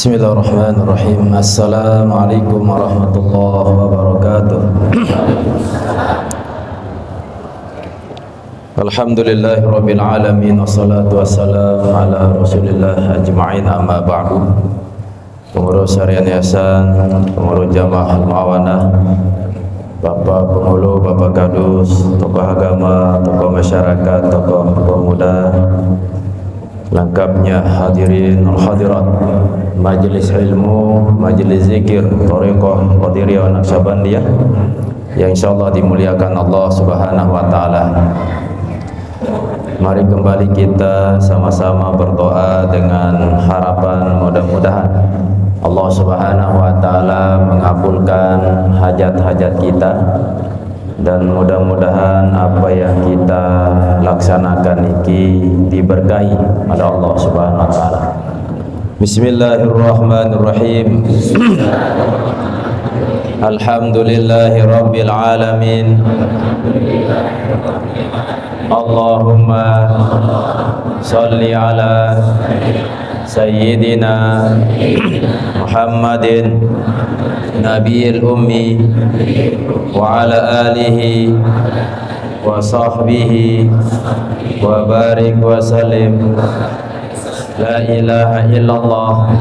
Bismillahirrahmanirrahim. Assalamualaikum warahmatullahi wabarakatuh. Alhamdulillahirabbil alamin wassalatu wassalamu ala Rasulillah ajma'in, amma ba'du. Pengurus harian yayasan, pengurus jamaah al-muawanah, Bapak Penghulu, Bapak Kadus, tokoh agama, tokoh masyarakat, tokoh pemuda, lengkapnya hadirin wal hadirat majelis ilmu, majelis zikir Thariqah Qadiriyah Naqsyabandiyah yang insyaallah dimuliakan Allah Subhanahu wa taala. Mari kembali kita sama-sama berdoa dengan harapan mudah-mudahan Allah Subhanahu wa taala mengabulkan hajat-hajat kita, dan mudah-mudahan apa yang kita laksanakan ini diberkahi oleh Allah Subhanahu wa taala. Bismillahirrahmanirrahim. Alhamdulillahirabbil alamin. Allahumma shalli ala Sayyidina Muhammadin Nabiyil Ummi wa ala alihi wa sahbihi wa barik wa salim. La ilaha illallah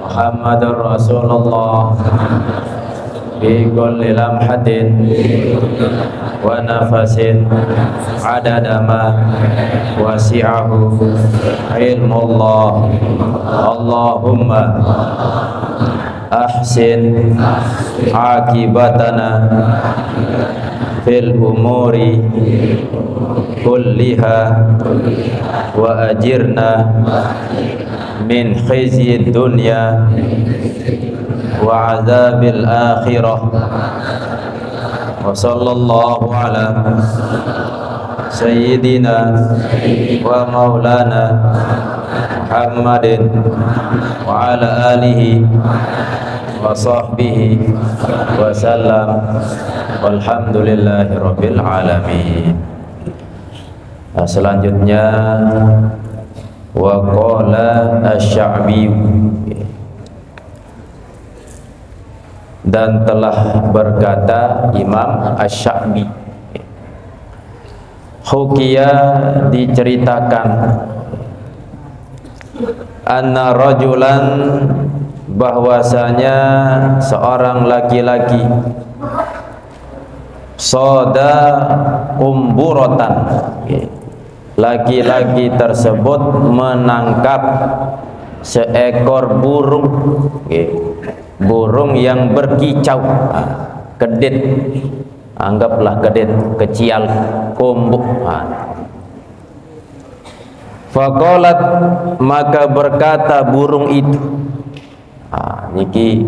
Muhammadur Rasulullah fi kulli lamhatin wa nafasin adada ma wasi'ahu ilmullah. Allahumma ahsin akibatana fil umuri kulliha wa ajirna min khizyid dunya wa azabil akhirah. Wa sallallahu ala sayyidina wa maulana Muhammadin wa ala alihi wa sahbihi wa sallam, walhamdulillahi rabbil alamin. Selanjutnya wa qala asy-Sya'bi, dan telah berkata Imam Asy-Sya'bi, hukiya diceritakan, anna rajulan bahwasanya seorang laki-laki, soda umburatan, laki-laki tersebut menangkap seekor burung, burung yang berkicau, kedit, anggaplah kedit kecil, kumbuk. Faqalat, maka berkata burung itu, niki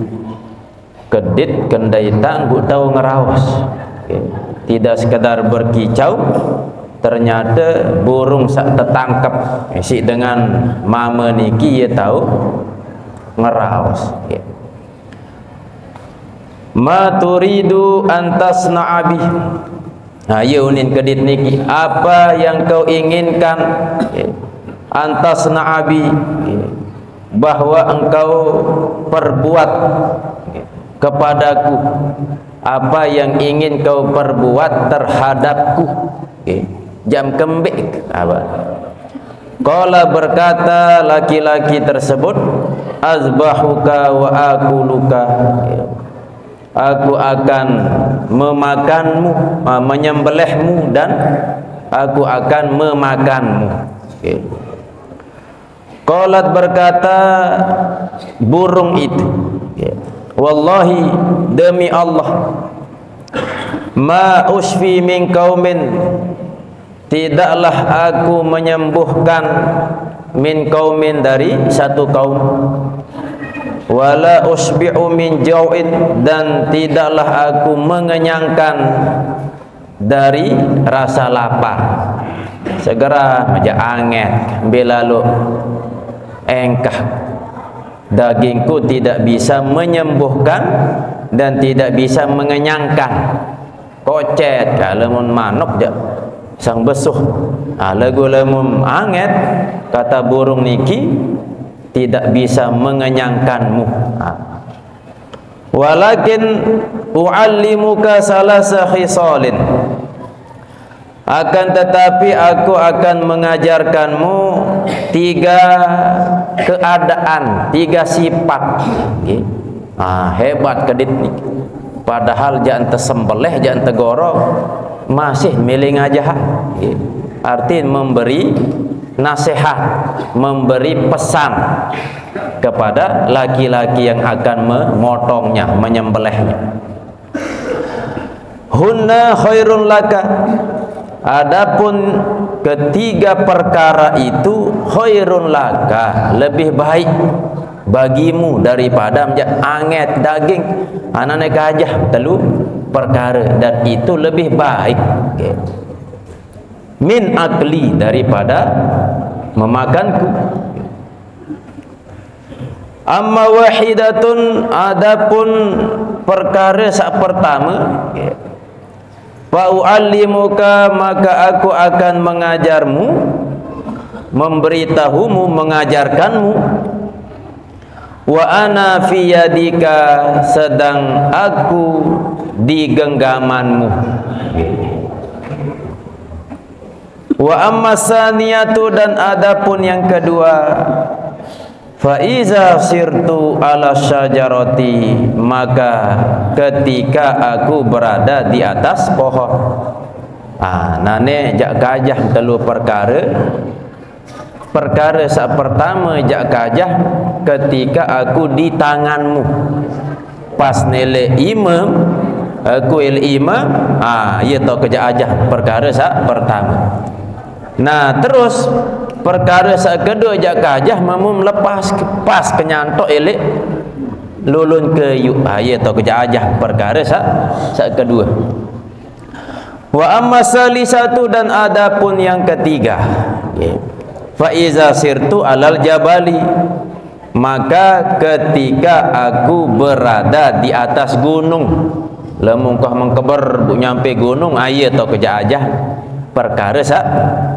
kedit kendai tangguh tahu ngerawas, tidak sekedar berkicau, ternyata burung sak tertangkap si dengan mama niki ia tahu ngerawas. Ma turidu antasna'a bih. Ya unin kedit niki, apa yang kau inginkan, antasna'a bih, bahwa engkau perbuat kepadaku, apa yang ingin kau perbuat terhadapku, jam kembik apa. Qala, berkata laki-laki tersebut, azbahuka wa akuluka, aku akan memakanmu, menyembelihmu, dan aku akan memakanmu. Qalat, berkata burung itu, wallahi, demi Allah, ma usfi min qaumin, tidaklah aku menyembuhkan min qaumin, dari satu kaum, wala usbi'u min jau'in, dan tidaklah aku mengenyangkan dari rasa lapar. Segera maja anget belalu engkah, dagingku tidak bisa menyembuhkan dan tidak bisa mengenyangkan. Kocet kalau manuk je sang besuh, lagu lamun anget, kata burung niki, tidak bisa mengenyangkanmu. Walakin u'allimuka salasa khisalin, akan tetapi aku akan mengajarkanmu 3 keadaan, 3 sifat. Hebat kedit ni. Padahal jangan tersembelih, jangan tegorok, masih milih ngajah. Artinya memberi nasihat, memberi pesan kepada laki-laki yang akan memotongnya, menyembelihnya. Hunna khairun laka, adapun ketiga perkara itu khairun laka, lebih baik bagimu daripada anget daging anane gajah. 3 perkara, dan itu lebih baik min akli, daripada memakanku. Amma wahidatun, adapun perkara sak pertama, wa u'allimuka, maka aku akan mengajarmu, memberitahumu, mengajarkanmu. Wa ana fi yadika, sedang aku di genggamanmu. Wa amma saniyatu, dan adapun yang kedua, fa iza sirtu ala syajarati, maka ketika aku berada di atas pohon. Nane jak kajah 3 perkara. Perkara sak pertama jak kajah ketika aku di tanganmu. Pas nele imam, aku imam, ia tahu kerja ajah. Perkara sak pertama. Nah, terus perkara sak kedua jak kajah mamu melepas pas kenyantok elek lulun ke yuk. Ia tahu kerja ajah. Perkara sak kedua. Wa amma salisatu, dan adapun yang ketiga, fa iza sirtu alal jabali, maka ketika aku berada di atas gunung. Lemungkah mengkeber nyampe gunung, ia tahu kerja ajah. Perkara sak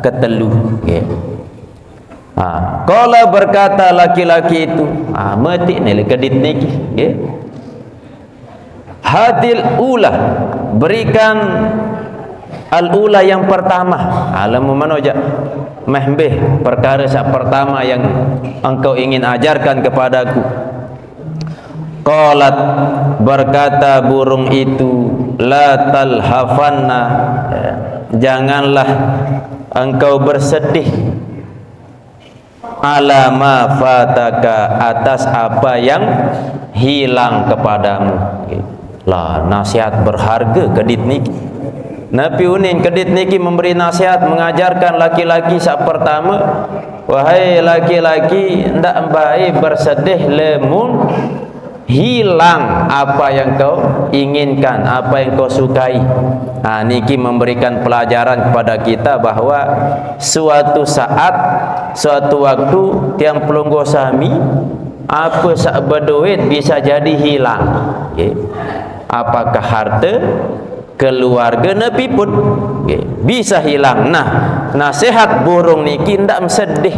ketelu. Qala, berkata laki-laki itu, metik ni kedit niki, hadil ula, berikan al-ula yang pertama. Alamu mana aja mehbeh perkara sak pertama yang engkau ingin ajarkan kepadaku. Qalat, berkata burung itu, la talhafanna, janganlah engkau bersedih, ala ma fataka, atas apa yang hilang kepadamu. Lah, nasihat berharga kedit niki. Nabi unin kedit niki memberi nasihat, mengajarkan laki-laki sak pertama, wahai laki-laki, ndak baik bersedih lemun hilang apa yang kau inginkan, apa yang kau sukai. Niki memberikan pelajaran kepada kita bahwa suatu saat, suatu waktu tiang pelunggu sami, apa sak berduit bisa jadi hilang. Apakah harta, keluarga, Nabi pun bisa hilang. Nah, nasihat burung niki ndak sedih,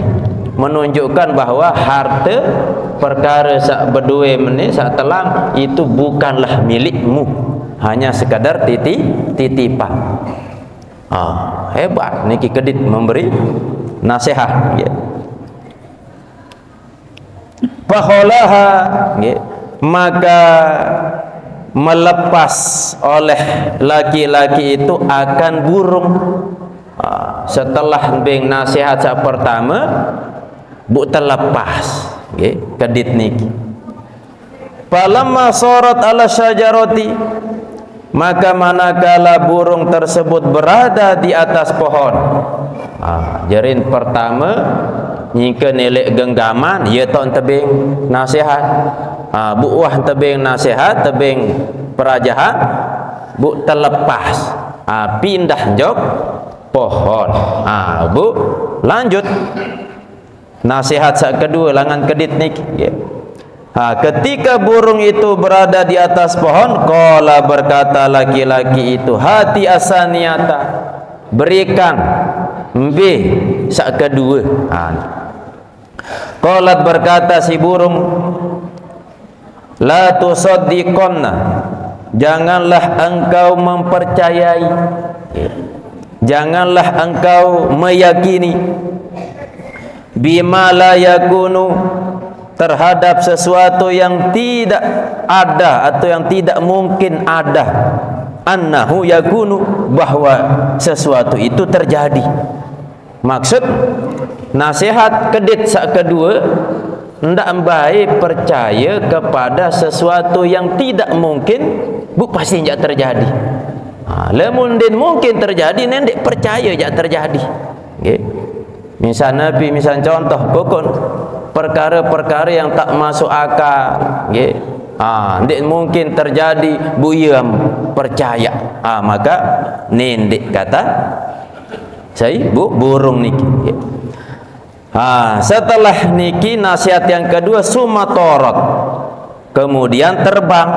menunjukkan bahwa harta, perkara sak berdua menit sak telang itu bukanlah milikmu, hanya sekadar titipan. Hebat niki kedit memberi nasihat. Fakholaha, maka melepas oleh laki-laki itu akan burung. Setelah bing nasihat sak pertama, bu terlepas kedit niki. Falamma sarat ala syajarati, maka manakala burung tersebut berada di atas pohon. Jarin pertama nyingke nelek genggaman, ia tak tebing nasihat. Buah tebing nasihat, tebing perajahan, bu terlepas, pindah jok pohon. Bu lanjut nasihat sak kedua langan kedit niki. Ketika burung itu berada di atas pohon, qala, berkata laki-laki itu, hati asaniyata, berikan sak kedua. Qalat berkata si burung, la tusaddiqanna, janganlah engkau mempercayai, janganlah engkau meyakini, bima la yakunu, terhadap sesuatu yang tidak ada atau yang tidak mungkin ada, annahu yakunu, bahwa sesuatu itu terjadi. Maksud nasihat kedit sak kedua, ndak baik percaya kepada sesuatu yang tidak mungkin, bu pasti tidak terjadi. Lamun din mungkin terjadi, nendek percaya jak terjadi. Okay. Misal Nabi, misal contoh pokok perkara-perkara yang tak masuk akal, okay. Ndak mungkin terjadi, bu yam percaya. Maka nendek kata saya burung niki. Okay. Setelah niki nasihat yang kedua, sumatorot, kemudian terbang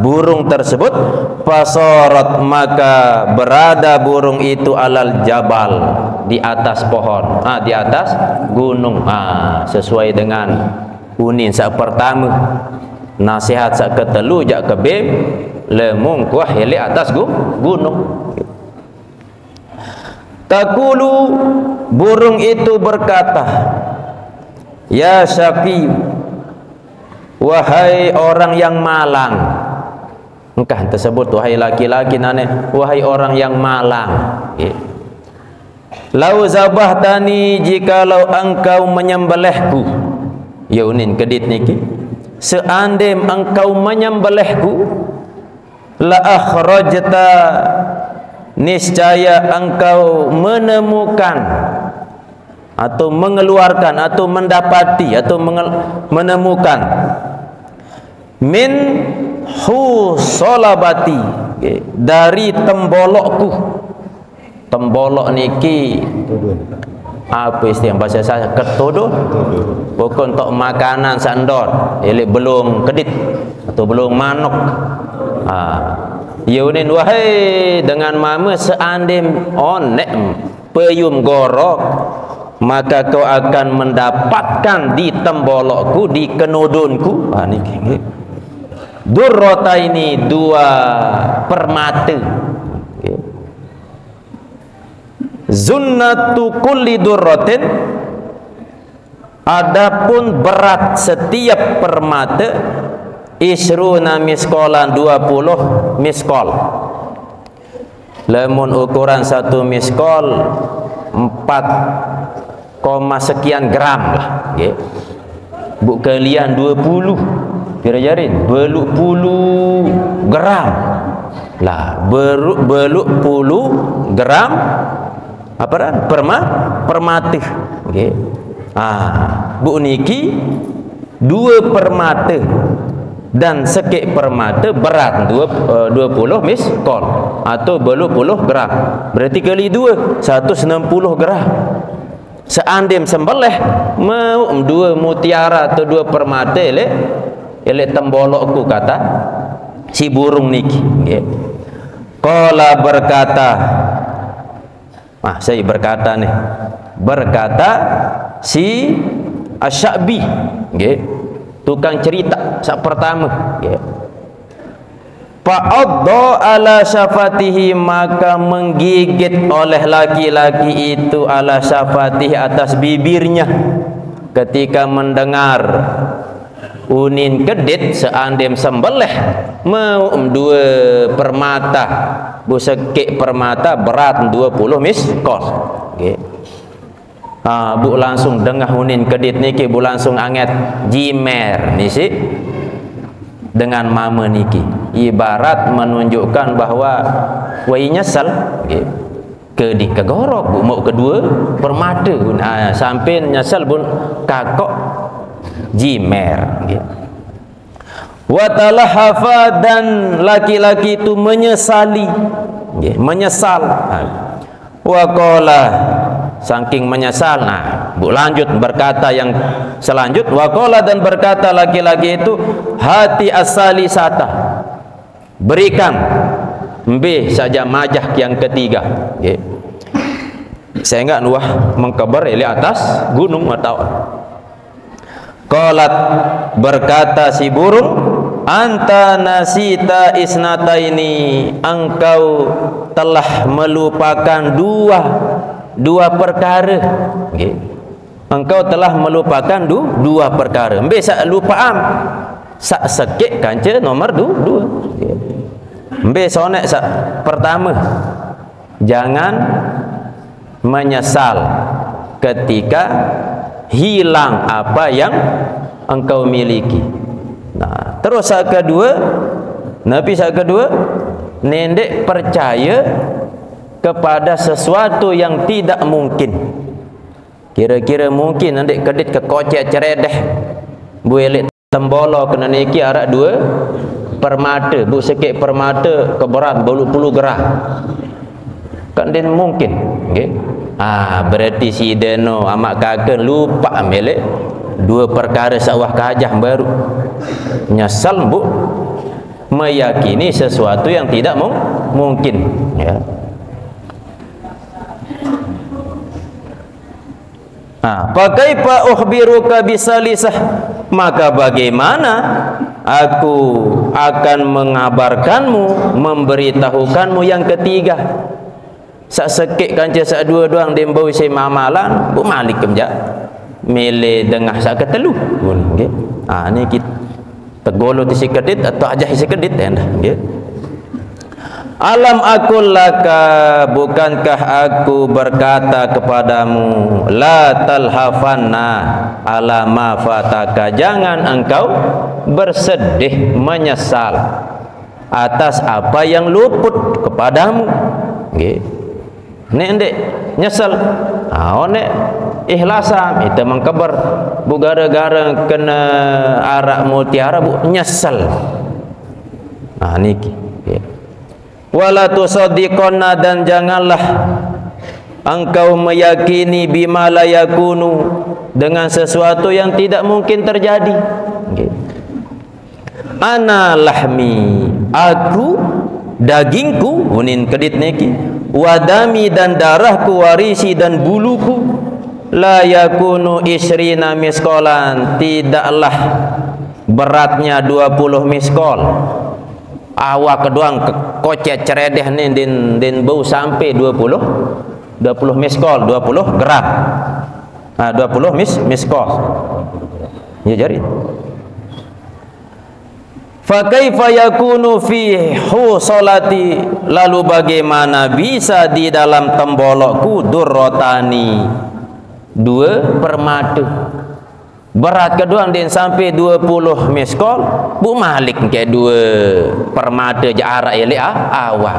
burung tersebut, fasorot, maka berada burung itu alal jabal, di atas pohon, di atas gunung. Sesuai dengan unin sak pertama, nasihat sak ketelu jak kebem lemung kuah hele atas gunung. Takulu, burung itu berkata, ya syaqi, wahai orang yang malang. Engkau tersebut wahai laki-laki nane, wahai orang yang malang. Lau zabahtani, jikalau engkau menyembelihku. Yaunin kedit niki, seandainya engkau menyembelihku, la akhrajta, niscaya engkau menemukan atau mengeluarkan atau mendapati atau menemukan min husolabati, dari tembolokku. Tembolok niki apa istilah bahasa saya? Ketodo, bukan untuk makanan sandor, belum kedit atau belum manok. Yaunin, wahai dengan mama, seandim onek peyum gorok, maka kau akan mendapatkan di tembolokku, di kenudunku, durrota, ini dua permata. Zunnatu kulli durrotin, adapun berat setiap permata, isruna miskolan, 20 miskol. Lemun ukuran satu miskol 4, sekian gram lah. Bu kalian 20 kira-kira beluk puluh gram lah, beluk puluh gram apa dah permata. Bu niki 2 permata dan sekik permata berat 20 miskol atau 20 gram, berarti kali 2 160 gram. Seandim sembelih mau 2 mutiara atau 2 permata elek tembolokku, kata si burung niki. Qala berkata, saya berkata nih, berkata si Asy-Sya'bi, tukang cerita sak pertama, fa'adda ala syafatihi, maka menggigit oleh laki-laki itu ala syafatihi, atas bibirnya, ketika mendengar unin kedit seandim sembelih mau 2 permata, busekik permata berat 20 miskol. Bu langsung dengar unin kedit niki, bu langsung anget jimer nisi dengan mama niki, ibarat menunjukkan bahwa wai nyesal ke di kegorok bu mau kedua permata sampai nyesal pun kakok jimer. Watalahafa, dan laki-laki itu menyesali, menyesal. Waqala, saking menyesal, bu lanjut berkata yang selanjut, waqala, dan berkata laki-laki itu, hati asali sata, berikan B saja majah yang ketiga. Saya enggak nuah mengkabar di atas gunung atau Qalat, berkata si burung, anta nasita isnataini, engkau telah melupakan dua perkara. Okay. Engkau telah melupakan dua perkara. Ambil sak lupa sak sekit kanca nomor dua. Okay. Ambil sonet sak pertama, jangan menyesal ketika hilang apa yang engkau miliki. Nah, terus sak kedua, Nabi sak kedua, nendek percaya kepada sesuatu yang tidak mungkin. Kira-kira mungkin nendek kedit ke kocek ceredeh, buelik tembolo kena niki arak dua permata, bu sikit permata keberat berpuluh gerah. Kan dia mungkin, okay? Berarti si Deno amak kakak lupa milik dua perkara sawah kajah baru. Nyesal bu meyakini sesuatu yang tidak mungkin, ya. Pakaifa ukhbiruka bisalisah, maka bagaimana aku akan mengabarkanmu, memberitahukanmu yang ketiga. Sak sekit kanca sak dua doang dembau isi amalan bu malik kemjak mele dengah sak ketelu nggih. Ni kita tegolo isi kedit atau ajah isi kedit endah nggih. Alam akul laka, bukankah aku berkata kepadamu, la talhafanna ala ma fataka, jangan engkau bersedih menyesal atas apa yang luput kepadamu. Nggih. Nek ndek nyesel, nek ikhlasan itu mengkabar bu gara-gara kena arak mutiara bu nyesel. Niki. Wala tusaddiqanna, dan janganlah engkau meyakini bima la yakunu, dengan sesuatu yang tidak mungkin terjadi. Ana lahmi, aku dagingku, unin kedit niki, wadami, dan darahku, warisi, dan buluku, la yakunu isrina miskolan, tidaklah beratnya 20 miskol. Awak keduang kocek ceredeh ni din bau sampai 20 miskol, 20 gram. 20 miskol. Ya jari. Fa kaifa yakunu fi husolati, lalu bagaimana bisa di dalam tembolokku durrotani, dua permata. Berat kedua din sampai 20 miskol, bu malik ke dua permata je arak elek awak.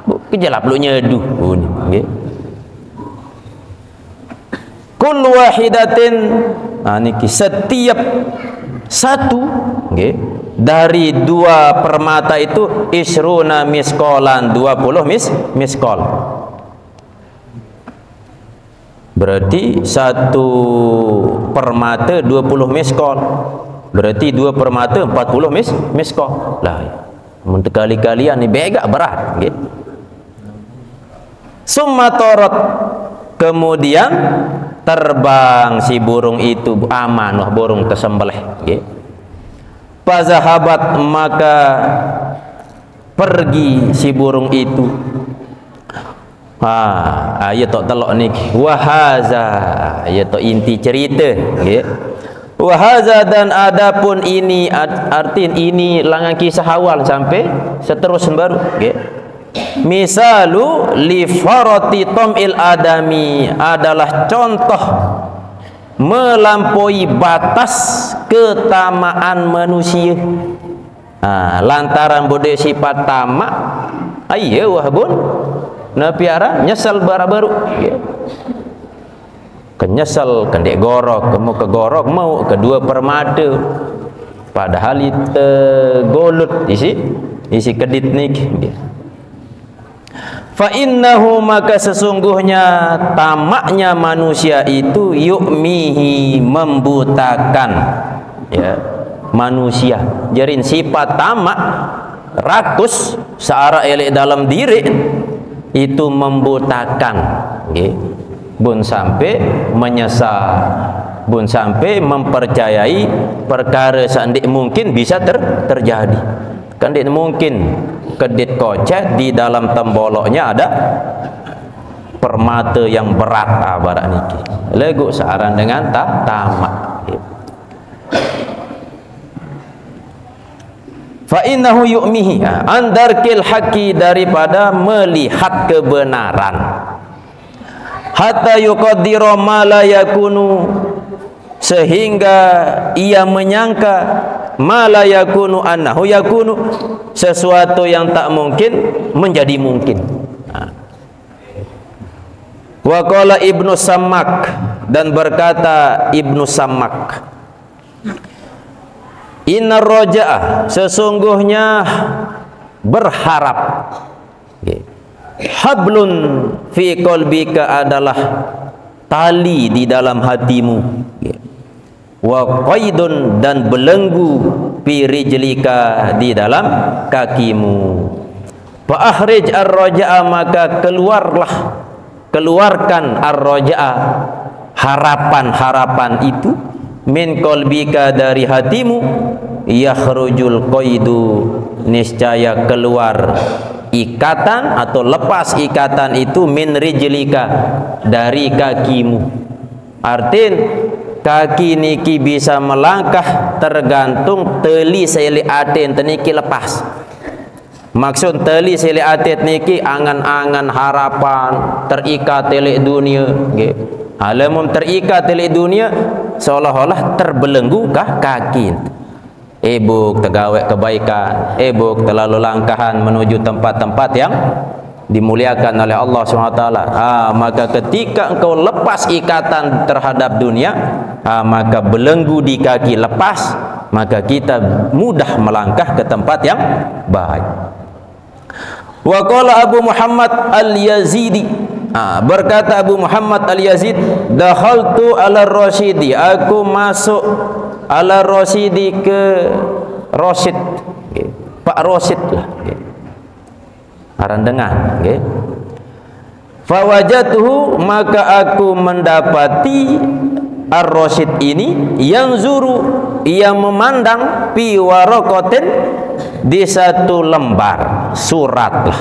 Bu kejelap lu nyedu nggih. Kullu wahidatin, niki setiap satu nggih dari dua permata itu isruna miskolan, 20 miskol. Berarti satu permata 20 miskol. Berarti dua permata 40 miskol. Lah, kali-kalian ni begak berat, nggih. Summa tarot, kemudian terbang si burung itu, aman wah burung tersembelih, nggih. Fazahabat, maka pergi si burung itu. Ayat tok telok ni wahaza, ayat tok inti cerita nggih. Wahaza, dan adapun ini, artin ini langan kisah awal sampai seterus baru nggih. Misalu li farati tamil adami, adalah contoh melampaui batas ketamaan manusia. Lantaran bodeh sifat tamak, ayo wah bun Nabi ara nyesal baru ya. Kenyesal kendek gorok, kamu ke gorok mau kedua permata, padahal itu golut isi kedit nik. Fa innahu, maka sesungguhnya tamaknya manusia itu yu'mihi, membutakan ya manusia. Jarin sifat tamak rakus seara elek dalam diri itu membutakan, okay. Bun sampai menyesal bun sampai mempercayai perkara sandik mungkin bisa terjadi. Kan dia mungkin kedit kocet di dalam temboloknya ada permata yang berat barat niki. Legu searan dengan tamak. Fa innahu yu'mihi andarkil haqi, daripada melihat kebenaran, hatta yuqaddira ma la yakunu, sehingga ia menyangka ma la yakunu annahu yakunu, sesuatu yang tak mungkin menjadi mungkin. Wa qala Ibnu Sammak, dan berkata Ibnu Sammak, inna roja'ah, sesungguhnya berharap, hablun fi qalbika, adalah tali di dalam hatimu, wa qaidun, dan belenggu fi rijlika, di dalam kakimu. Fa akhrij ar-raja'a, maka keluarkan ar-raja'a, harapan-harapan itu, min qalbika, dari hatimu, yakhrujul qaidu, niscaya keluar ikatan atau lepas ikatan itu, min rijlika, dari kakimu. Artin kaki niki bisa melangkah tergantung tali seli atin teniki lepas. Maksud tali seli atin niki angan-angan harapan terikat tali dunia, alamun terikat tali dunia seolah-olah terbelenggu kaki. Ebuk tegawai kebaikan, ebuk terlalu langkahan menuju tempat-tempat yang dimuliakan oleh Allah SWT. Maka ketika engkau lepas ikatan terhadap dunia, maka belenggu di kaki lepas, maka kita mudah melangkah ke tempat yang baik. Wa qala Abu Muhammad Al-Yazidi, berkata Abu Muhammad Al-Yazid, dakhaltu ala Rasyidi, aku masuk ala Rasyidi, ke Rasyid, Pak Rasyid lah, aran dengar, fawajatuhu, maka aku mendapati Ar-Rasyid ini, yanzuru, ia memandang, fi waraqatin, di satu lembar surat lah,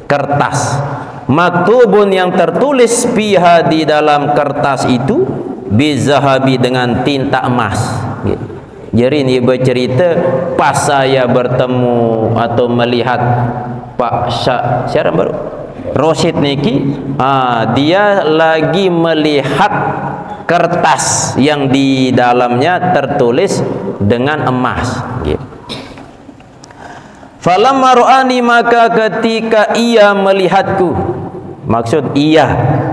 kertas, maktubun, yang tertulis, fiha, di dalam kertas itu, bizahabi, dengan tinta emas. Jadi ini bercerita pas saya bertemu atau melihat Pak siapa baru Rasyid niki, dia lagi melihat kertas yang di dalamnya tertulis dengan emas. Falamma ra'ani, maka ketika ia melihatku, maksud ia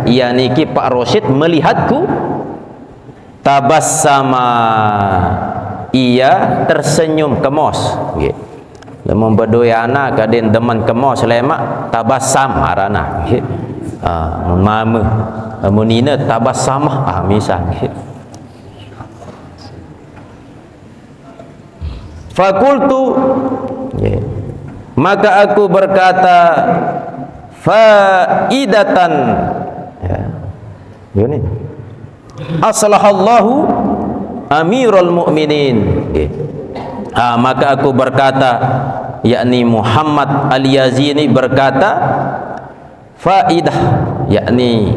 niki Pak Rasyid melihatku, tabassama, ia tersenyum kemos. Lemon berdua anak kadin demen kemos lemak, tabassam arana. Mama munina tabassamah, misal. Fakultu, maka aku berkata, faidatan, ini aslahallahu amirul mu'minin. Maka aku berkata, yakni Muhammad Al-Yazini berkata, faidah, yakni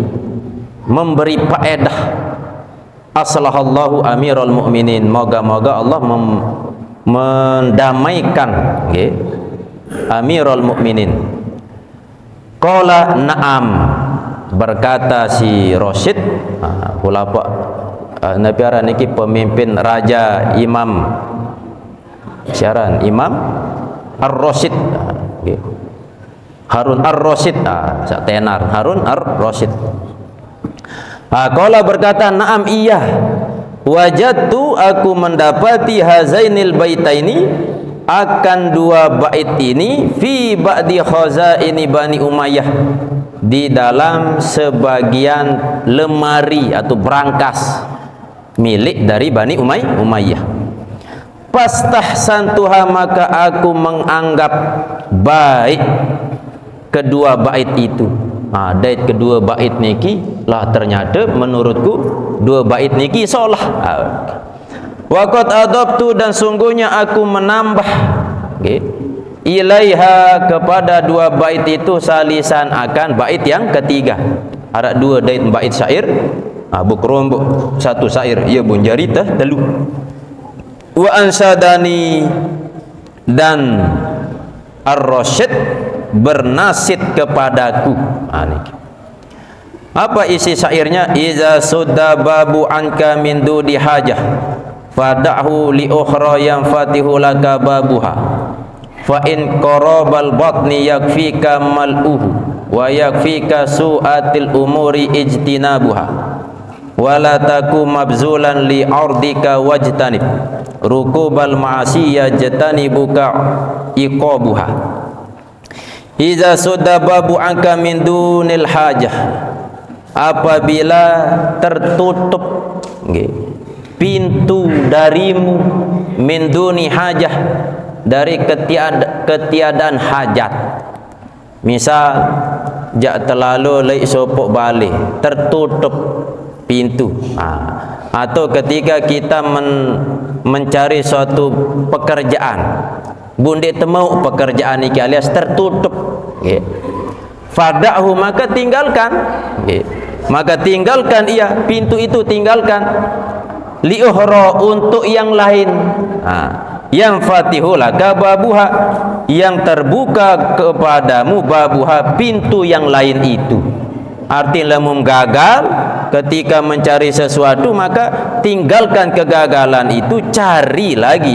memberi faedah, aslahallahu amirul mu'minin, moga-moga Allah mendamaikan amirul mu'minin. Qala na'am, berkata si Rasyid, ulama Nabi Ara niki pemimpin raja imam siaran Imam Ar-Rasyid, Harun Ar-Rasyid, sak tenar Harun Ar-Rasyid. Qala berkata, na'am, iya, wajadtu, aku mendapati, hazainil baitaini, akan dua bait ini, fi ba'di khazaini Bani Umayyah, di dalam sebagian lemari atau brankas milik dari Bani Umayyah. Pastahsantuha, maka aku menganggap baik kedua bait itu. Dait kedua bait niki lah ternyata menurutku dua bait niki solah. Waqad adabtu, dan sungguhnya aku menambah ilaiha kepada dua bait itu salisan akan bait yang ketiga. Ada dua bait syair, bukrombok satu syair ia pun jarita telu. Wa ansadani, dan Ar-Rasyid bernasid kepadaku. Apa isi syairnya? Iza sudda babu anka min dudi hajah fada'hu li ukhra yang fatihu laka babuha fa in qarabal batni yakfika mal'uhu wa yakfika su'atil umuri ijtinabuha wala taku mabzulan li ardika wajtanib rukubal ma'asiyya jatanibuka iqabuha. Iza sudda babu anka min dunil hajah, apabila tertutup pintu darimu min duni hajah, dari ketiadaan hajat. Misal jak terlalu lek sopok balik tertutup pintu, atau ketika kita mencari suatu pekerjaan bunde temu pekerjaan ini alias tertutup, fada'hu, maka tinggalkan, ia pintu itu tinggalkan, liuhra, untuk yang lain, yang fatihu laka babuha, yang terbuka kepadamu babuha, pintu yang lain itu. Artinya lamun gagal ketika mencari sesuatu, maka tinggalkan kegagalan itu, cari lagi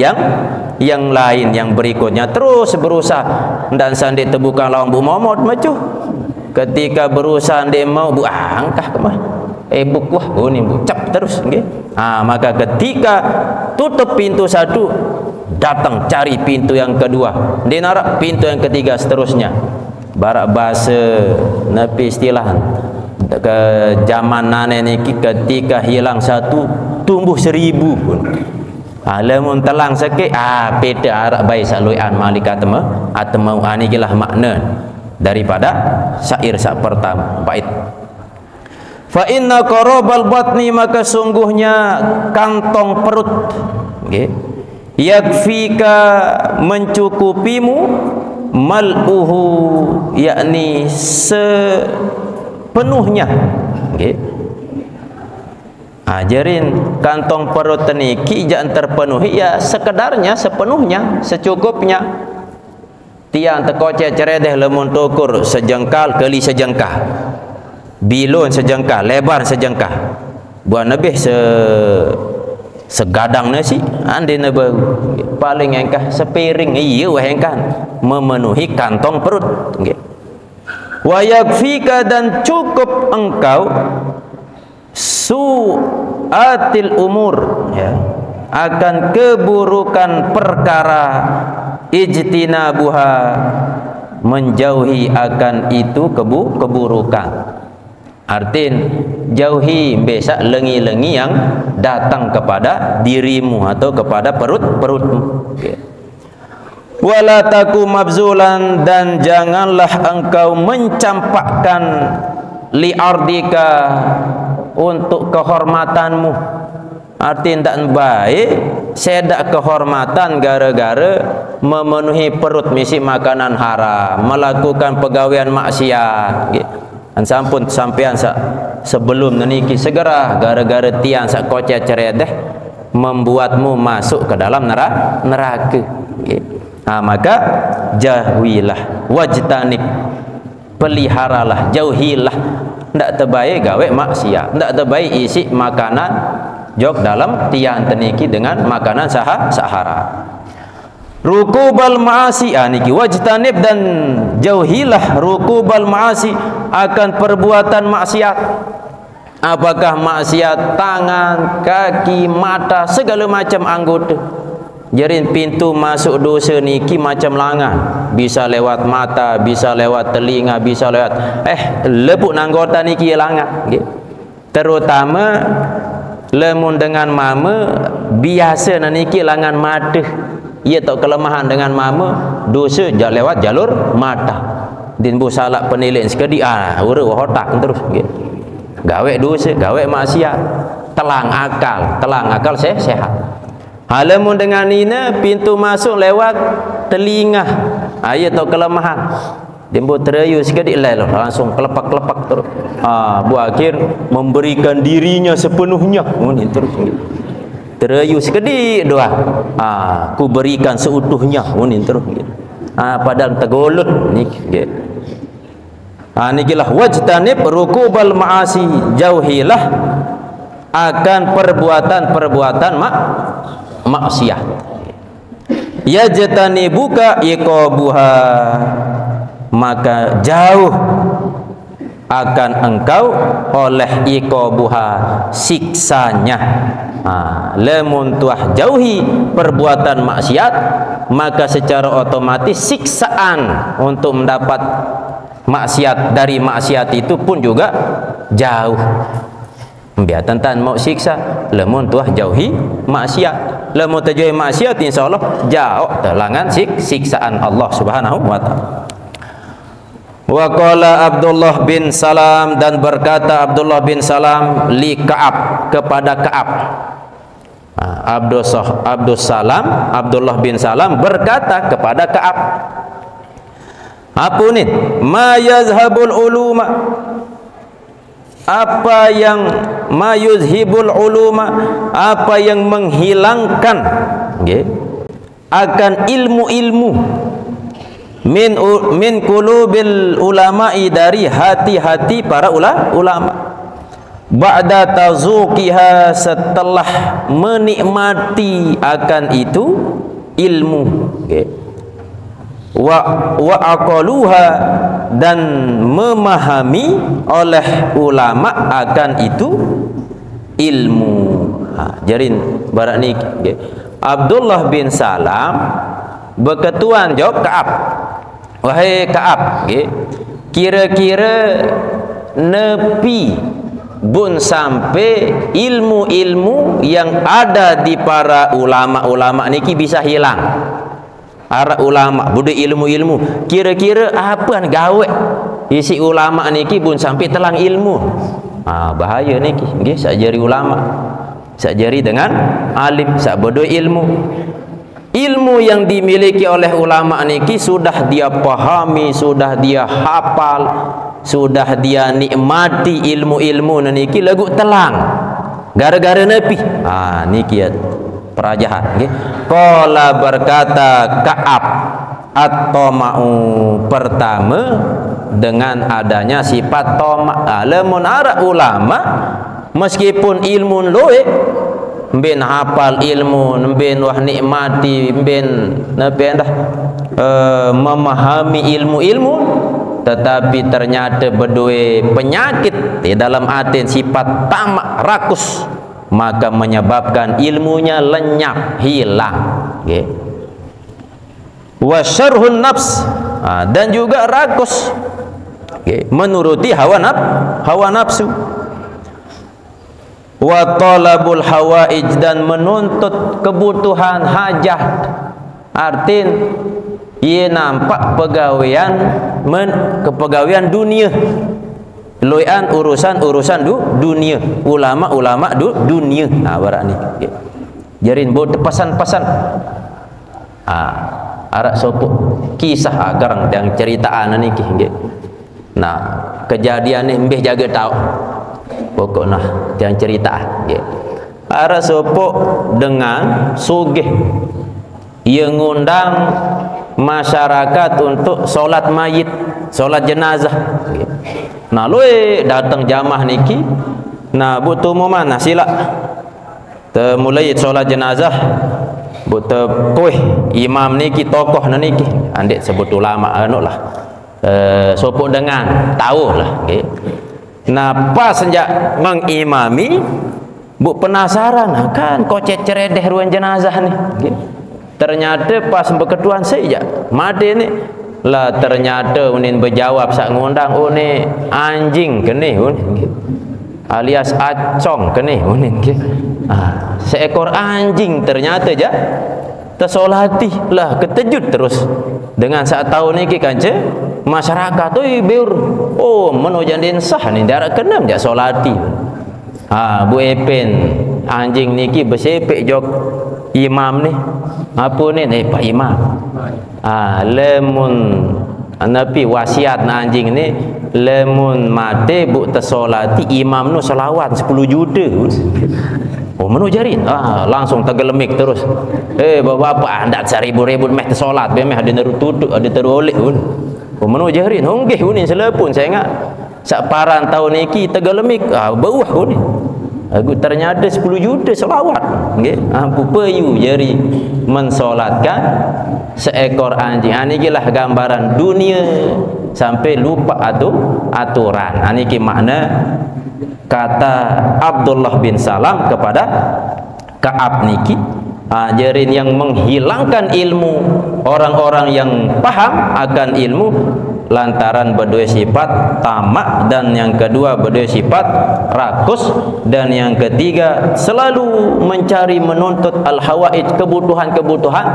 yang lain, yang berikutnya, terus berusaha. Dan sandi terbuka lawan Bu Momot macu, ketika berusaha dia mau bu angkah kemah bukuah ni bu cap terus, maka ketika tutup pintu satu, datang cari pintu yang kedua, dia narak pintu yang ketiga, seterusnya. Barak bahasa nabi istilah ke zaman nane niki, ketika hilang satu tumbuh 1000 pun. Lamun telang sikit, beda arak baik saluian malika atau anikilah makna daripada syair sak pertama bait. Fa inna qarabal batni, maka sungguhnya kantong perut, yakfika, mencukupimu, mal'uhu, yakni sepenuhnya. Ajarin kantong perut niki jangan terpenuhi, ya sekedarnya, sepenuhnya, secukupnya. Tiang tekoceh ceredeh lemun tukur sejengkal kali sejengkah, bilun sejengkah, lebar sejengkah, buat lebih segadang nasi ande nabe paling engkah sepiring, iya wah engkah memenuhi kantong perut. Wa yakfika, dan cukup engkau, su'atil umur, akan keburukan perkara, ijtinabuha, menjauhi akan itu keburukan. Artin jauhi besak lengi-lengi yang datang kepada dirimu atau kepada perutmu. Wala taku mabzulan, dan janganlah engkau mencampakkan li'ardika, untuk kehormatanmu. Artinya tak baik sedak kehormatan gara-gara memenuhi perut misi makanan haram, melakukan pegawaian maksiat. Dan sampun sampean sebelum niki segera gara-gara tiang sak koceh ceredeh membuatmu masuk ke dalam neraka. Maka jauhilah, wajtanib, peliharalah, jauhilah. Ndak terbaik gawe maksiat, ndak terbaik isi makanan jok dalam tiang teniki dengan makanan sahara. Rukubal ma'asi, niki wajtanib, dan jauhilah rukubal ma'asi, akan perbuatan maksiat. Apakah maksiat tangan, kaki, mata, segala macam anggota. Jarin pintu masuk dosa niki macam langan, bisa lewat mata, bisa lewat telinga, bisa lewat lepuk nanggota niki langan. Terutama lemun dengan mama biasa niki langan mata. Ia tak kelemahan dengan mama, dosa lewat jalur mata. Din bu salak penilin sekedi ura otak terus. gawe dosa, gawe maksiat, telang akal sehat. Halamun dengan ini pintu masuk lewat telinga, ayat atau kelemahan. Dia buat terayu sekali langsung kelepak-kelepak terus. Buat akhir memberikan dirinya sepenuhnya. Ini terus. Terayu sekali doa. Ku berikan seutuhnya. Ini terus. Padahal tergolut ni. Nikilah wajtanib rukubal ma'asi, jauhilah akan perbuatan-perbuatan maksiat. Yajtanibuka iqabuha, maka jauh akan engkau oleh iqabuha, siksanya. Lamun tuah jauhi perbuatan maksiat, maka secara otomatis siksaan untuk mendapat maksiat dari maksiat itu pun juga jauh. Biar tentan mau siksa, lamun tuah jauhi maksiat. Lamun terjauhi maksiat, insyaallah jauh telangan siksaan Allah Subhanahu wa taala. Wa qala Abdullah bin Salam, dan berkata Abdullah bin Salam li Ka'ab, kepada Ka'ab. Abdullah bin Salam berkata kepada Ka'ab, apa ni? Ma yazhabul uluma, apa yang mayuzhibul uluma, apa yang menghilangkan akan ilmu-ilmu min qulubil ulama'i, dari hati-hati para ulama, ba'da tazuqiha, setelah menikmati akan itu ilmu, wa aqaluha, dan memahami oleh ulama akan itu ilmu. Jarin barak ni Abdullah bin Salam berketuan jawab Ka'ab, wahai Ka'ab, kira-kira nepi bun sampai ilmu-ilmu yang ada di para ulama-ulama niki bisa hilang. Para ulama budak ilmu-ilmu, kira-kira apa gawe isi ulama niki pun sampai telang ilmu. Bahaya niki nggih, sak jari ulama, sak jari dengan alim, sak bodoh ilmu. Ilmu yang dimiliki oleh ulama niki sudah dia pahami, sudah dia hafal, sudah dia nikmati ilmu-ilmu niki lagu telang gara-gara nepi. Niki ya perajahan nggih. Qala, berkata Ka'ab, at-tama'u, pertama dengan adanya sifat tama'. Lamun ara ulama meskipun ilmu loe, ben hafal ilmu, ben wah nikmati, ben dah memahami ilmu-ilmu, tetapi ternyata berdua penyakit di dalam hati, sifat tamak, rakus, maka menyebabkan ilmunya lenyap, hilang. Wa syarhun nafs, dan juga rakus, menuruti hawa nafsu. Wa talabul hawaij, dan menuntut kebutuhan hajat. Artin ia nampak kepegawaian dunia, loian urusan dunia, ulama dunia. Barak ni jarin buat pesan-pesan arak sopok kisah agarang yang ceritaan ni kejadian ni mbih jaga tahu pokoknya yang cerita arak sopok dengan sugih ia ngundang masyarakat untuk solat mayit, solat jenazah. Lui datang jamaah niki, butuh mana sila mulai solat jenazah, butuh imam niki, tokoh niki, andek sebut ulama lah, sopok dengan tahu lah. Pas sejak mengimami, bu penasaran kan kocet ceredeh ruang jenazah ni. Ternyata pas berketuan saja mati ni lah, ternyata unin berjawab sak ngundang ni anjing kene alias acong kene unin seekor anjing ternyata je tersolati lah, keterkejut terus dengan saat tahu ni kanca masyarakat tu beur oh meno jandin sah ni darat kenam jak solati. Bu Epen anjing niki bersepek jok imam ni. Apa ni? Pak Imam. Lemun Nabi wasiat na anjing ni lemun mati buk tersolati imam nu selawat 10 juta. Oh menu jarin langsung tergelemik terus. Bapak ndak seribu-ribu meh tersolat meh ada neru tutuk ada teroleh pun. Oh menu jarin honggeh ni selepun saya ingat saparan tahun niki tergelemik bawah ni. Aku ternyata 10 juta selawat. Nggih. Pupayu jari mensolatkan seekor anjing. Inilah gambaran dunia sampai lupa aturan. Niki makna kata Abdullah bin Salam kepada Ka'ab niki. Jarin yang menghilangkan ilmu orang-orang yang paham akan ilmu lantaran berdua sifat tamak, dan yang kedua berdua sifat rakus, dan yang ketiga selalu mencari menuntut al-hawaij, kebutuhan-kebutuhan,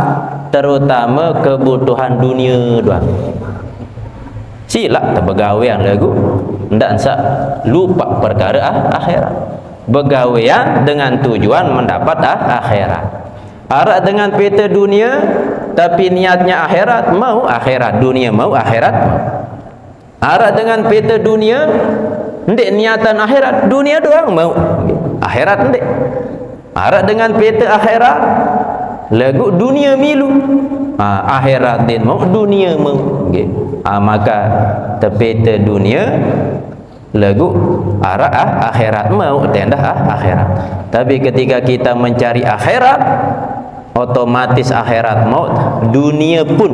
terutama kebutuhan dunia doang. Silap terbegawean lagu ndak sak lupa perkara akhirat. Begawean dengan tujuan mendapat akhirat. Arak dengan peta dunia tapi niatnya akhirat, mau akhirat, dunia mau akhirat. Arak dengan peta dunia ndek niatan akhirat, dunia doang mau, akhirat ndek. Arak dengan peta akhirat lagu dunia milu, akhirat din mau, dunia mau. Maka terpeta dunia lagu arak akhirat mau, tenda akhirat. Tapi ketika kita mencari akhirat, otomatis akhirat maut, dunia pun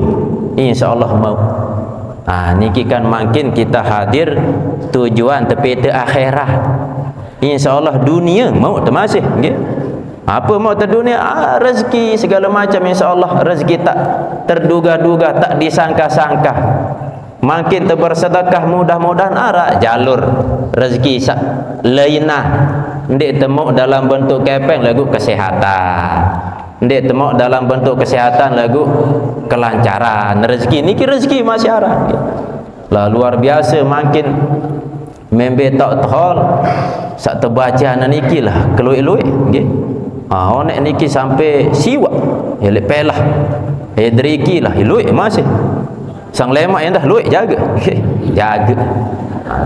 insyaallah mau. Niki kan makin kita hadir tujuan terpeta akhirat, insyaallah dunia mau termasih nggih. Apa mau terdunia? Rezeki segala macam insyaallah, rezeki tak terduga-duga, tak disangka-sangka. Makin bersedekah mudah-mudahan arak jalur rezeki lainah. Ndek temu dalam bentuk kepeng lagu kesehatan. Ndek temu dalam bentuk kesehatan lagu kelancaran. Rezeki niki rezeki masyarakat. Lah luar biasa makin membe tak tahol sak terbaca niki lah keluik-luik nggih. Onek niki sampai siwak elek pelah. Hedriki lah luik masih. Sang lemak yang dah luik jaga. Jaga.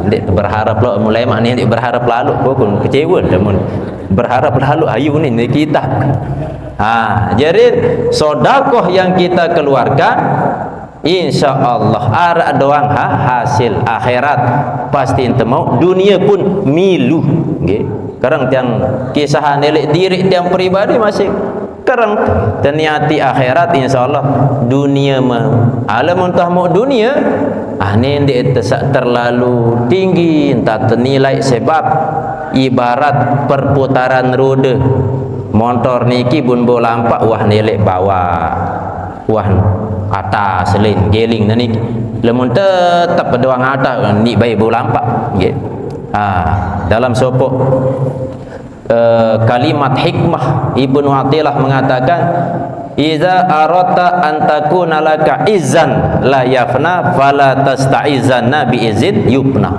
Ndek berharap lo lemak ni ndek berharap lalu pun kecewa demun. Berharap lalu ayu ni kita. Jadi sedekah yang kita keluarkan insyaallah arak doang hasil akhirat pasti temu, dunia pun milu nggih. Karang tiang kisah nelek diri tiang pribadi masih karang terniati akhirat insyaallah dunia mah alam entah mau dunia ni ndek terlalu tinggi, entah ternilai sebab ibarat perputaran roda motor niki bun bo lampak wah nelek bawah wah atas lain geling niki lemun tetap doang atas ni baik bo lampak nggih. Dalam sopok kalimat hikmah Ibnu Athilah mengatakan iza arata an takuna laka izzan la yafna fala tasta'izanna bi izin yubna.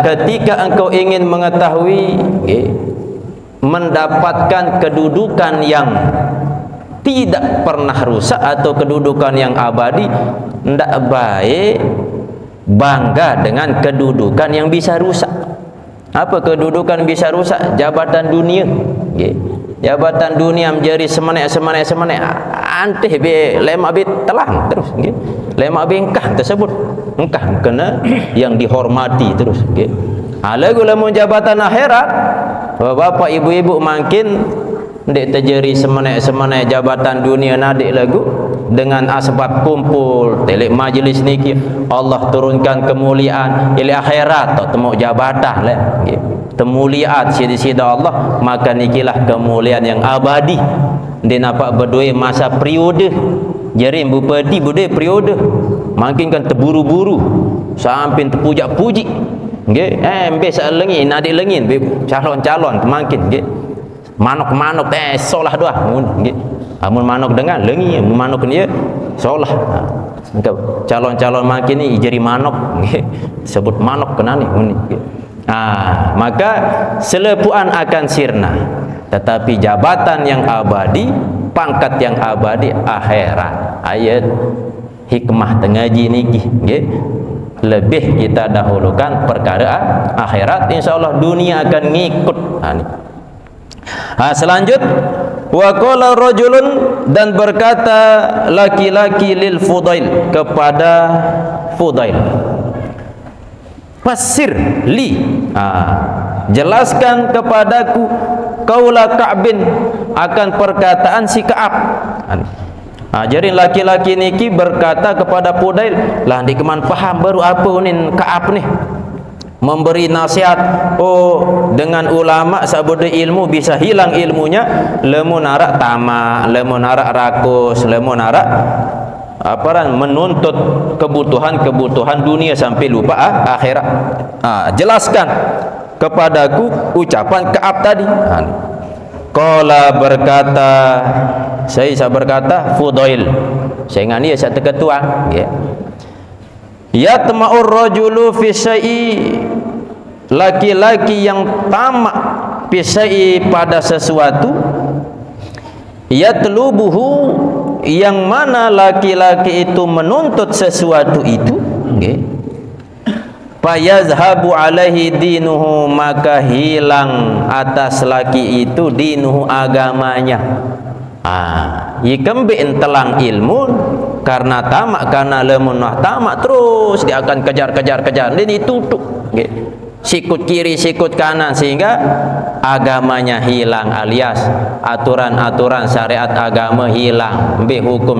Ketika engkau ingin mengetahui mendapatkan kedudukan yang tidak pernah rusak atau kedudukan yang abadi, ndak baik bangga dengan kedudukan yang bisa rusak. Apa kedudukan bisa rusak? Jabatan dunia. Jabatan dunia menjadi semenek anteh be lemak be telang terus nggih. Lemak be engkah tersebut engkah kena yang dihormati terus nggih. Lagu lamun jabatan akhirat bapak ibu-ibu makin ndek terjadi semenek jabatan dunia nadik lagu dengan asbab kumpul telek majlis niki Allah turunkan kemuliaan ila akhirat tak temu jabatan lah kemuliaan sida-sida Allah, maka nikilah kemuliaan yang abadi. Dia nampak berdua masa periode jadi bupati berdua periode makin kan terburu-buru sampai terpuja-puji nggih. Besok lengin adik lengin calon-calon makin nggih manuk-manuk solah doa nggih. Amun manuk dengan lengi, manuk dia seolah calon-calon makin ni jadi manuk, sebut manuk kena ni. Maka selepuan akan sirna, tetapi jabatan yang abadi, pangkat yang abadi akhirat. Ayat hikmah tengaji niki nggih, lebih kita dahulukan perkara akhirat, insyaallah dunia akan ngikut. Selanjut, wa qala rajulun, dan berkata laki-laki lil Fudail kepada Fudail, fasir li, jelaskan kepadaku qaula Ka'bin, akan perkataan si Ka'ab. Jadi laki-laki niki berkata kepada Fudail, lah di keman paham baru apa ni Ka'ab ni, memberi nasihat. Dengan ulama sabda ilmu bisa hilang ilmunya, lemu narak tamak, lemu narak rakus, lemu narak menuntut kebutuhan dunia sampai lupa akhirat. Jelaskan kepadaku ucapan Ka'ab tadi. Qala berkata, saya berkata Fudail, saya ngani saya terketua, yatma'ur rajulu fi syai'i, laki-laki yang tamak fi syai'i pada sesuatu, yatlubuhu, yang mana laki-laki itu menuntut sesuatu itu, fayazhabu alaihi dinuhu, maka hilang atas laki itu dinuhu, agamanya. Ikem telang ilmu karena tamak, karena lemunah tamak, terus dia akan kejar dan ditutup, sikut kiri sikut kanan, sehingga agamanya hilang, alias aturan-aturan syariat agama hilang, hukum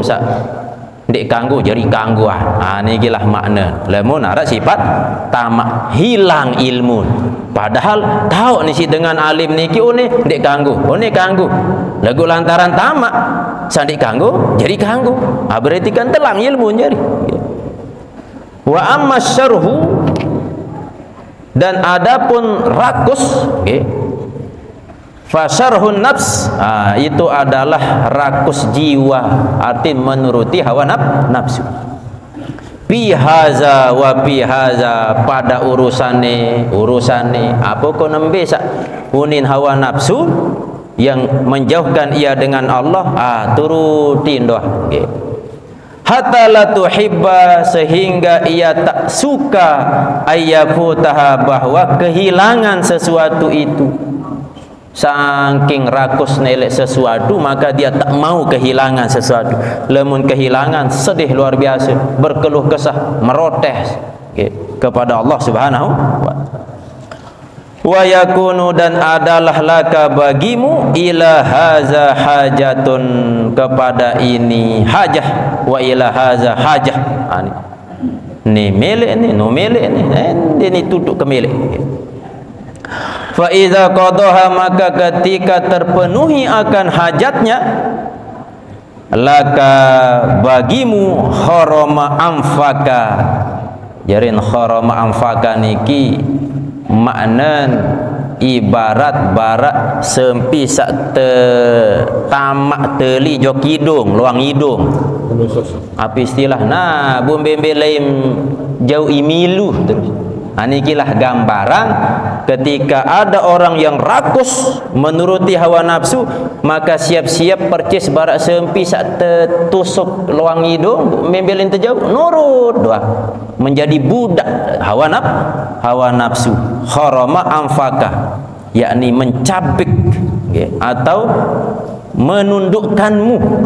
dik kanggu jadi kanggu. Ini gilah makna lemun ada sifat tamak, hilang ilmu. Padahal tahu ni si dengan alim niki dik kanggu, kanggu lagu lantaran tamak sandik kanggu jadi kanggu. Berarti kan telang ilmu jadi. Wa amma syarhu, dan adapun rakus, fasyarhun nafs, itu adalah rakus jiwa, arti menuruti hawa nafsu. Pihaza wa pihaza, pada urusane apa ko nembe sak unin hawa nafsu yang menjauhkan ia dengan Allah, turutin doa. Hatta la tuhibba, sehingga ia tak suka ayyafutaha, bahwa kehilangan sesuatu itu. Saking rakus nelek sesuatu, maka dia tak mau kehilangan sesuatu. Lemun kehilangan sedih luar biasa, berkeluh kesah, merotes kepada Allah Subhanahu wa ta'ala. Wa yakunu, dan adalah laka bagimu, ila haza hajatun, kepada ini hajah, wa ila haza hajah. Ni milik ni, no milik ni, ini tutup ke milik. Fa iza qadaha, maka ketika terpenuhi akan hajatnya, laka bagimu kharama anfaka. Jarin kharama anfaka niki maknan ibarat barak sempi sak tamak teli jok hidung, luang hidung. Apa istilah? Bumbembe lain jauh imilu terus. Anikilah gambaran ketika ada orang yang rakus menuruti hawa nafsu, maka siap-siap percis barak sempi sak tertusuk luang hidung, membelin terjauh, nurut doa, menjadi budak hawa nafsu. Kharama anfaka, yakni mencabik atau menundukkanmu.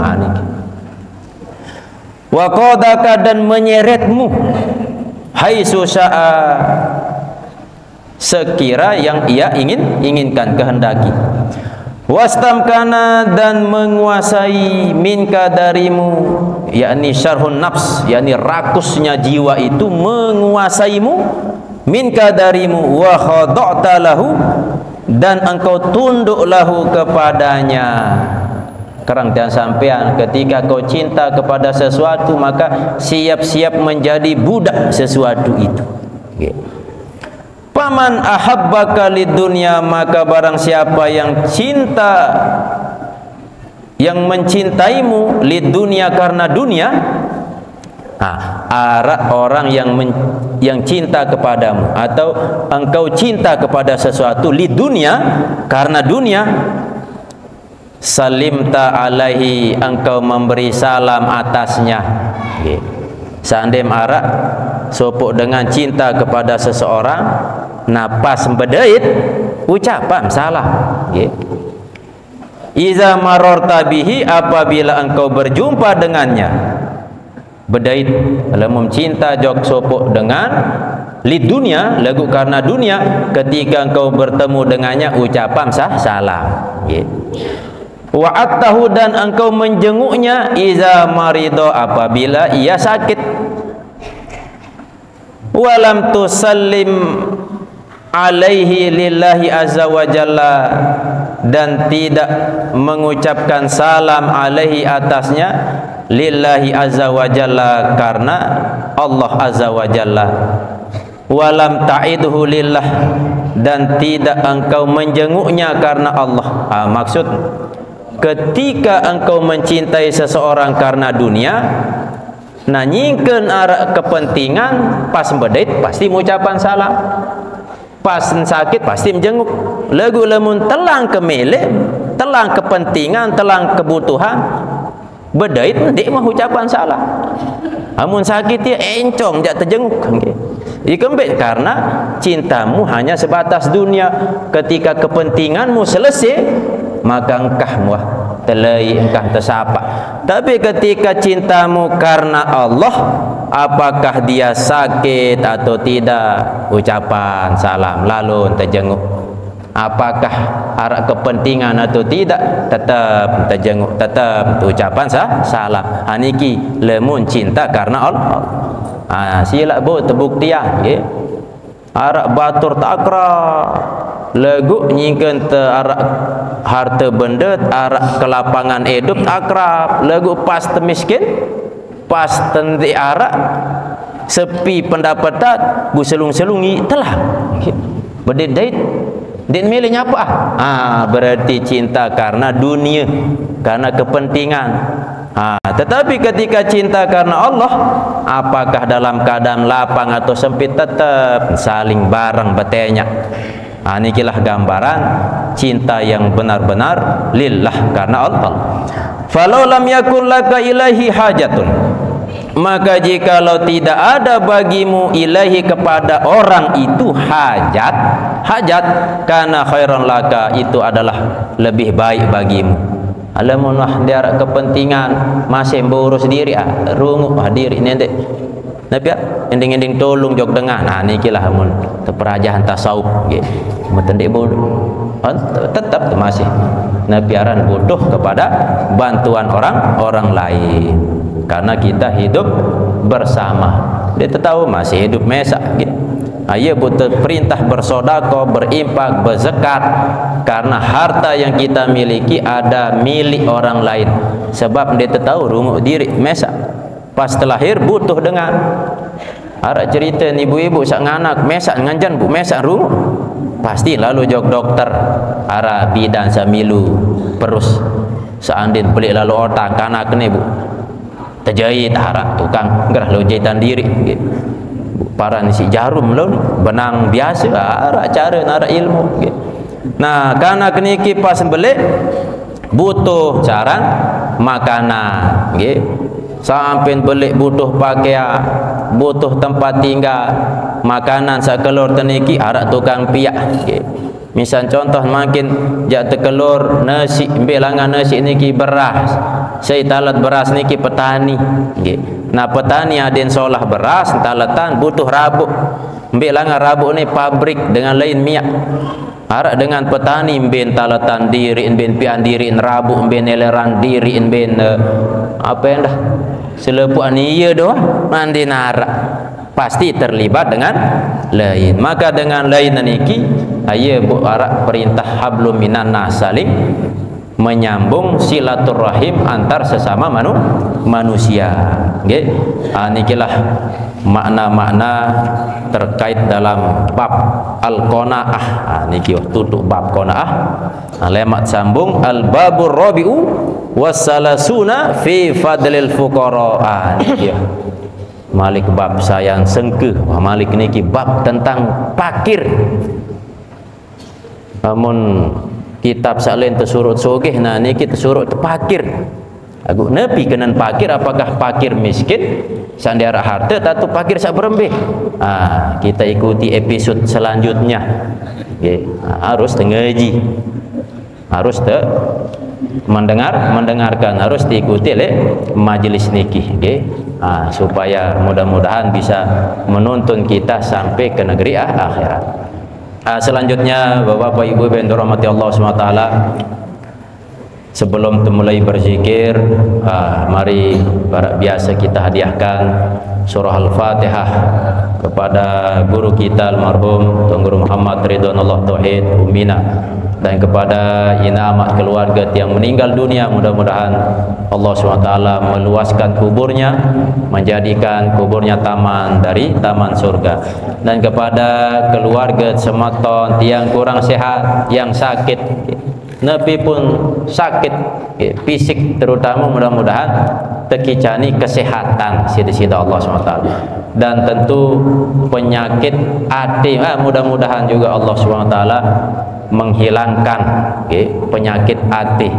Wa qadaka, dan menyeretmu, haitsu syaa, sekira yang ia inginkan, kehendaki. Wastamkana, dan menguasai minka darimu, yakni syarhun nafs, yakni rakusnya jiwa itu menguasaimu, minka darimu, wa khada'ta lahu, dan engkau tunduk lahu kepadanya. Sekarang dan sampean ketika kau cinta kepada sesuatu, maka siap-siap menjadi budak sesuatu itu. Paman ahabbaka lid dunya, maka barang siapa yang cinta yang mencintaimu lid dunia karena dunia. Arak orang yang cinta kepadamu atau engkau cinta kepada sesuatu lid dunia karena dunia, salimta alaihi, engkau memberi salam atasnya. Seandainya arak sopok dengan cinta kepada seseorang, napas bedait ucapan salah. Iza marorta bihi, apabila engkau berjumpa dengannya, bedait kalau cinta jok sopok dengan lid dunia lagu karena dunia, ketika engkau bertemu dengannya ucapan salam. Wa'atahu, dan engkau menjenguknya iza marido, apabila ia sakit. Walam tusallim alaihi lillahi azza wa jalla, dan tidak mengucapkan salam alaihi atasnya lillahi azza wa jalla karena Allah azza wa jalla. Walam ta'idhu lillah, dan tidak engkau menjenguknya karena Allah. Maksud ketika engkau mencintai seseorang karena dunia, nanyingkeun arah kepentingan, pas bedait pasti mengucapkan salam, pas sakit pasti menjenguk. Lagu lemun telang kemele, telang kepentingan, telang kebutuhan, bedait ndik mah ucapan salam. Amun sakit dia encong jak terjenguk. Ikembet karena cintamu hanya sebatas dunia. Ketika kepentinganmu selesai, maka engkah muah telai, engkah tersapa. Tapi ketika cintamu karena Allah, apakah dia sakit atau tidak, ucapan salam lalu terjenguk. Apakah arah kepentingan atau tidak, tetap terjenguk, tetap ucapan salam. Aniki lemun cinta karena Allah. Sila bu terbuktian nggih. Arak batur takra lagu nyingkeun te arak harta benda, arak kelapangan hidup akrab, lagu pas temiskin, pas tendi arak sepi pendapatan bu selung-selungi telah berdedait din milih nyapa berarti cinta karena dunia, karena kepentingan. Tetapi ketika cinta karena Allah, apakah dalam keadaan lapang atau sempit, tetap saling bareng betenya. Inilah gambaran cinta yang benar-benar lillah, karena Allah. Falau lam yakun laka ilahi hajatun, maka jikalau tidak ada bagimu ilahi kepada orang itu hajat, karena khairan laka, itu adalah lebih baik bagimu. Alamun wah dia kepentingan masih berurus diri rungu diri nendek nabi ending-ending tolong jog dengan nikilah amun perajahan tasawuf nggih mutendek bodoh tetap masih nabi aran butuh kepada bantuan orang lain, karena kita hidup bersama. Dia tahu masih hidup mesak gitu. Ia butuh perintah bersedekah, berimpak, berzakat, karena harta yang kita miliki ada milik orang lain. Sebab dia tahu rungu diri mesak. Pas terlahir butuh dengan arak cerita ibu-ibu sak nganak mesak nganjan bu mesak rungu. Pasti lalu jog dokter ara bidan samilu perus seandin pelik lalu otak kanak ni bu terjahit harak tukang gerah lo jahitan diri gitu. Para nisi jarum lo benang biasa arah cara arah ilmu gitu. Nah karena keniki pas belik butuh cara makanan gitu. Sampai belik butuh pakaian, butuh tempat tinggal, makanan sakelor teniki arak tukang piak gitu. Misal contoh makin jak tekelur nasi belangan nasi niki beras, saya talat beras niki petani gitu. Nah petani aden solah beras talatan butuh rabuk, belangan rabuk ni pabrik dengan lain minyak. Arak dengan petani ben talatan diri ben pian diri rabuk ben eleran diri ben apa yang dah selepuan iya doang mandi narak pasti terlibat dengan lain. Maka dengan lain niki aye bu arak perintah hablum minan nas, saling menyambung silaturahim antar sesama manusia. nggih. Nikilah makna-makna terkait dalam bab al-qanaah. Niki tutup bab qanaah. Lemat sambung al-babur rabi'u wassalasuna fi fadlil fuqara. Niki malik bab sayang sengke. Malik niki bab tentang pakir. Namun kitab salen tersurut sogeh, nah niki tersurut pakir. Aku nepi kenan pakir, apakah pakir miskin sandiara harta atau pakir sak berembeh. Kita ikuti episode selanjutnya. Harus ngaji, harus mendengarkan, harus diikuti oleh majelis niki, supaya mudah-mudahan bisa menuntun kita sampai ke negeri akhirat. Selanjutnya Bapak Ibu yang dirahmati Allah SWT, sebelum mulai berzikir, mari biasa kita hadiahkan surah Al-Fatihah kepada guru kita almarhum Tuan Guru Muhammad Ridwanullah Tauhid Umina, dan kepada inamat keluarga yang meninggal dunia, mudah-mudahan Allah SWT meluaskan kuburnya, menjadikan kuburnya taman dari taman surga. Dan kepada keluarga sematon yang kurang sehat, yang sakit, nepi pun sakit fisik terutama, mudah-mudahan tekicani kesehatan sida-sida Allah SWT. Dan tentu penyakit hati, mudah-mudahan juga Allah SWT menghilangkan penyakit hati.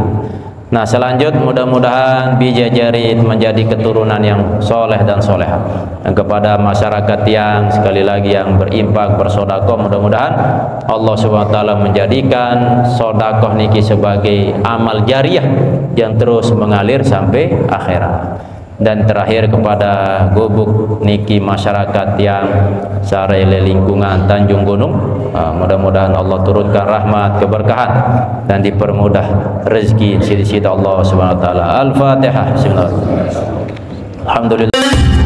Nah, selanjutnya mudah-mudahan bijajarit menjadi keturunan yang soleh dan soleha. Dan kepada masyarakat yang sekali lagi yang berinfak, bersodakoh, mudah-mudahan Allah SWT menjadikan sodakoh niki sebagai amal jariah yang terus mengalir sampai akhirat. Dan terakhir kepada gubuk niki masyarakat yang sarele lingkungan Tanjung Gunung, mudah-mudahan Allah turunkan rahmat, keberkahan, dan dipermudah rezeki sisi Allah Subhanahu wa taala. Al-Fatihah. Bismillahirrahmanirrahim. Alhamdulillah.